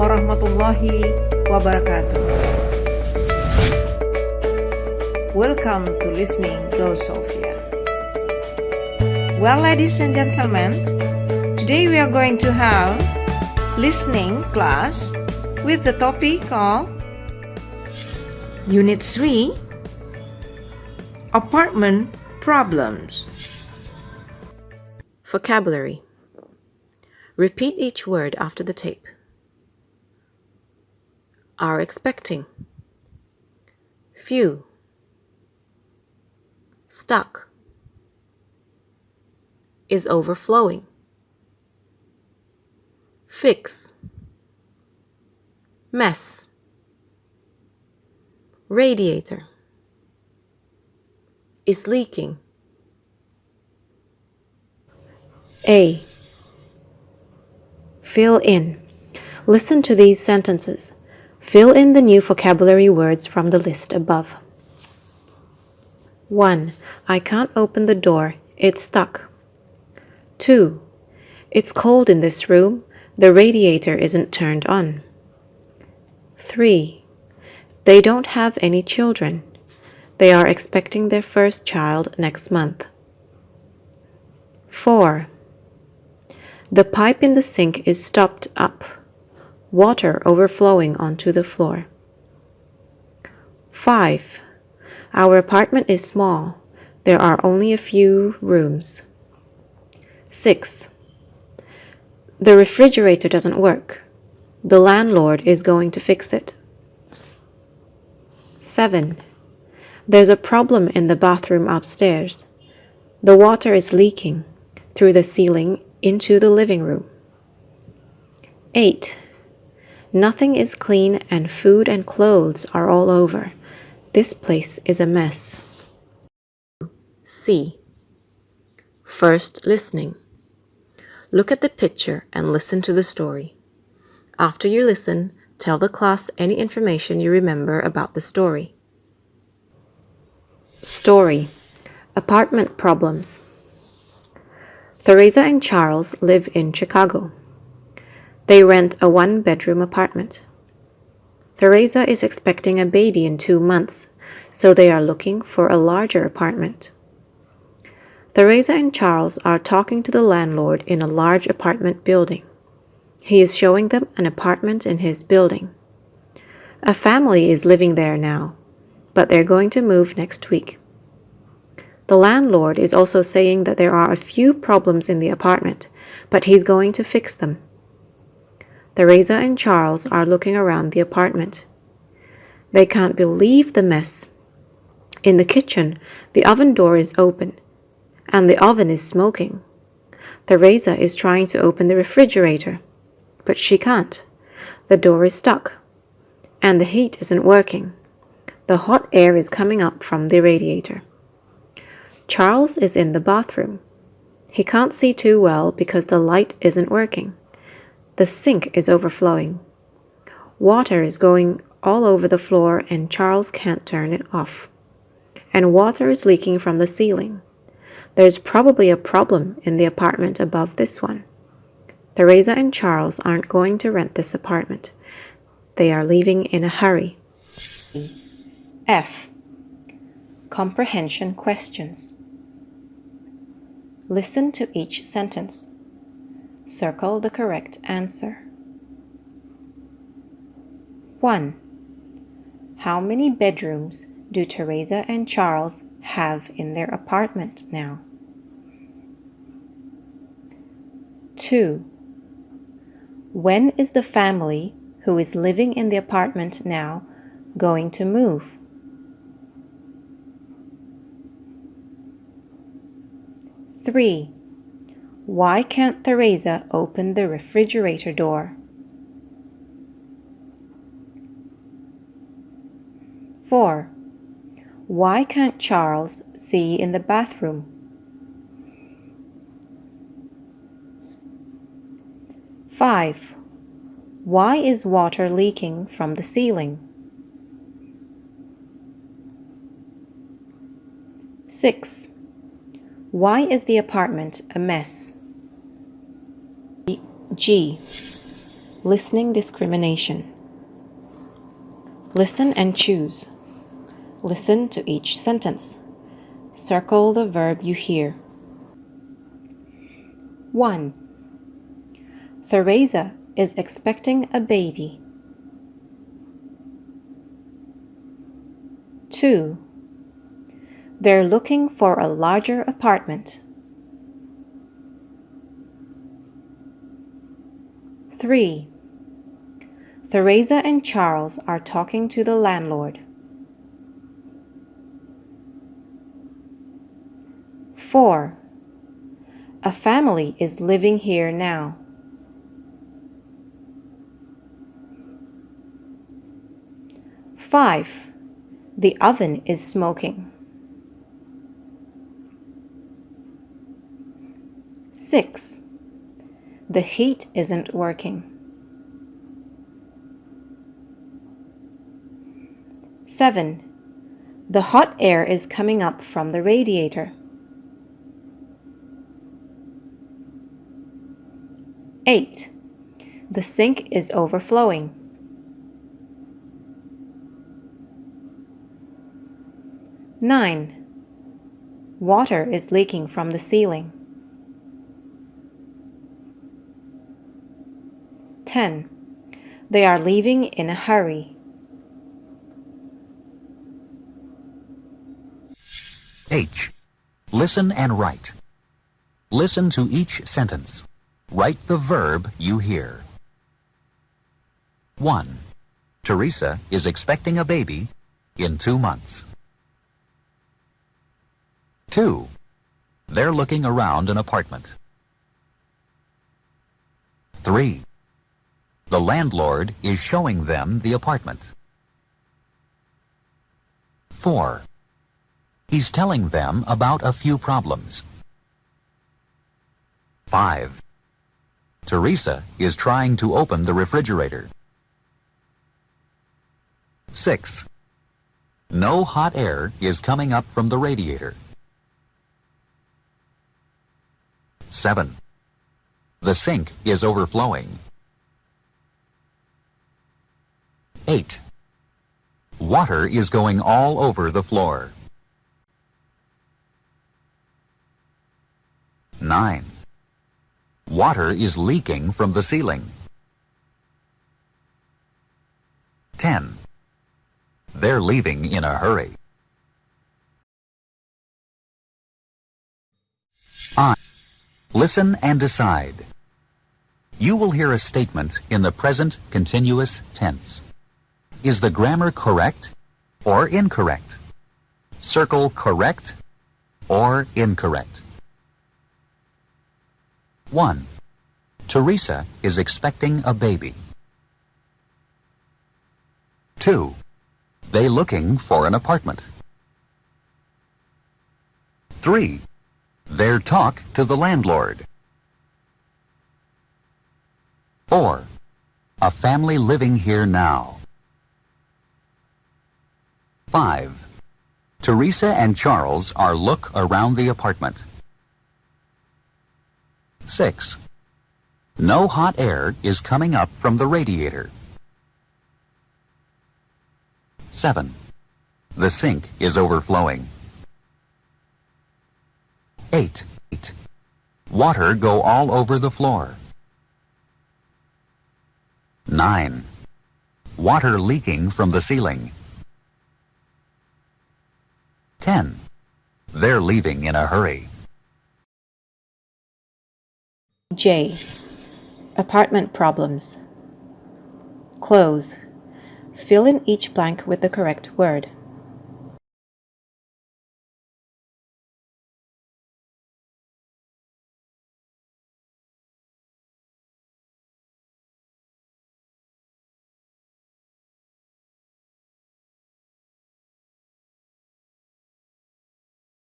warahmatullahi wabarakatuh. Welcome to Listening Go Sophia. Well, ladies and gentlemen, today we are going to have listening class with the topic of Unit 3, Apartment Problems. Vocabulary. Repeat each word after the tape. Are expecting. Few. Stuck. Is overflowing. Fix. Mess. Radiator. Is leaking. A. Fill in. Listen to these sentences. Fill in the new vocabulary words from the list above. 1. I can't open the door. It's stuck. 2. It's cold in this room. The radiator isn't turned on. 3. They don't have any children. They are expecting their first child next month. 4. The pipe in the sink is stopped up. Water overflowing onto the floor. 5. Our apartment is small. There are only a few rooms. 6. The refrigerator doesn't work. The landlord is going to fix it. 7. There's a problem in the bathroom upstairs. The water is leaking through the ceiling into the living room. 8. Nothing is clean and food and clothes are all over. This place is a mess. C. First, listening. Look at the picture and listen to the story. After you listen, tell the class any information you remember about the story. Story. Apartment problems. Theresa and Charles live in Chicago. They rent a one-bedroom apartment. Theresa is expecting a baby in 2 months, so they are looking for a larger apartment. Theresa and Charles are talking to the landlord in a large apartment building. He is showing them an apartment in his building. A family is living there now, but they're going to move next week. The landlord is also saying that there are a few problems in the apartment, but he's going to fix them. Theresa and Charles are looking around the apartment. They can't believe the mess. In the kitchen, the oven door is open, and the oven is smoking. Theresa is trying to open the refrigerator, but she can't. The door is stuck, and the heat isn't working. The hot air is coming up from the radiator. Charles is in the bathroom. He can't see too well because the light isn't working. The sink is overflowing. Water is going all over the floor and Charles can't turn it off. And water is leaking from the ceiling. There's probably a problem in the apartment above this one. Theresa and Charles aren't going to rent this apartment. They are leaving in a hurry. F. Comprehension questions. Listen to each sentence. Circle the correct answer. 1. How many bedrooms do Theresa and Charles have in their apartment now? 2. When is the family who is living in the apartment now going to move? 3. Why can't Theresa open the refrigerator door? 4. Why can't Charles see in the bathroom? 5. Why is water leaking from the ceiling? 6. Why is the apartment a mess? G. listening discrimination. Listen and choose. Listen to each sentence. Circle the verb you hear. 1. Theresa is expecting a baby. 2. They're looking for a larger apartment. 3. Theresa and Charles are talking to the landlord. 4. A family is living here now. 5. The oven is smoking. 6. The heat isn't working. 7. The hot air is coming up from the radiator. 8. The sink is overflowing. 9. Water is leaking from the ceiling. 10. They are leaving in a hurry. H. Listen and write. Listen to each sentence. Write the verb you hear. 1. Teresa is expecting a baby in 2 months. 2. They're looking around an apartment. 3. The landlord is showing them the apartment. 4. He's telling them about a few problems. 5. Teresa is trying to open the refrigerator. 6. No hot air is coming up from the radiator. 7. The sink is overflowing. 8. Water is going all over the floor. 9. Water is leaking from the ceiling. 10. They're leaving in a hurry. I. Listen and decide. You will hear a statement in the present continuous tense. Is the grammar correct or incorrect? Circle correct or incorrect. 1. Teresa is expecting a baby. 2. They looking for an apartment. 3. Their talk to the landlord. 4. A family living here now. 5. Teresa and Charles are look around the apartment. 6. No hot air is coming up from the radiator. 7. The sink is overflowing. 8. Water go all over the floor. 9. Water leaking from the ceiling. 10. They're leaving in a hurry. J. Apartment problems. Close. Fill in each blank with the correct word.